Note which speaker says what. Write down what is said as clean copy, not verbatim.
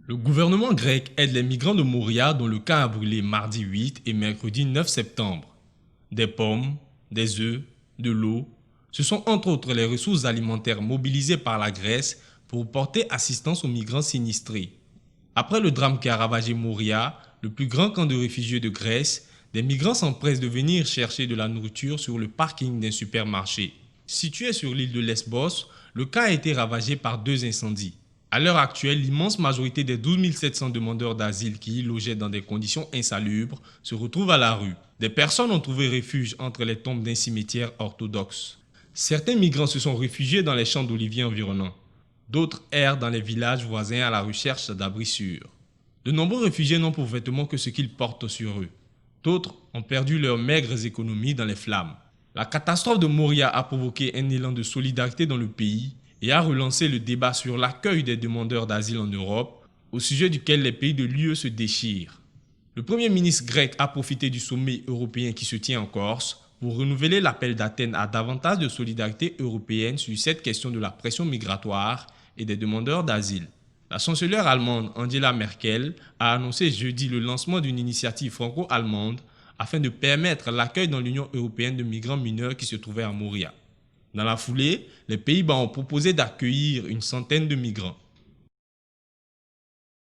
Speaker 1: Le gouvernement grec aide les migrants de Moria dont le camp a brûlé mardi 8 et mercredi 9 septembre. Des pommes, des œufs, de l'eau, ce sont entre autres les ressources alimentaires mobilisées par la Grèce pour porter assistance aux migrants sinistrés. Après le drame qui a ravagé Moria, le plus grand camp de réfugiés de Grèce, des migrants s'empressent de venir chercher de la nourriture sur le parking d'un supermarché. Situé sur l'île de Lesbos, le camp a été ravagé par 2 incendies. À l'heure actuelle, l'immense majorité des 12 700 demandeurs d'asile qui y logeaient dans des conditions insalubres se retrouvent à la rue. Des personnes ont trouvé refuge entre les tombes d'un cimetière orthodoxe. Certains migrants se sont réfugiés dans les champs d'oliviers environnants. D'autres errent dans les villages voisins à la recherche d'abris sûrs. De nombreux réfugiés n'ont pour vêtements que ce qu'ils portent sur eux. D'autres ont perdu leurs maigres économies dans les flammes. La catastrophe de Moria a provoqué un élan de solidarité dans le pays et a relancé le débat sur l'accueil des demandeurs d'asile en Europe, au sujet duquel les pays de l'UE se déchirent. Le Premier ministre grec a profité du sommet européen qui se tient en Corse pour renouveler l'appel d'Athènes à davantage de solidarité européenne sur cette question de la pression migratoire et des demandeurs d'asile. La chancelière allemande Angela Merkel a annoncé jeudi le lancement d'une initiative franco-allemande afin de permettre l'accueil dans l'Union européenne de migrants mineurs qui se trouvaient à Moria. Dans la foulée, les Pays-Bas ont proposé d'accueillir une centaine de migrants.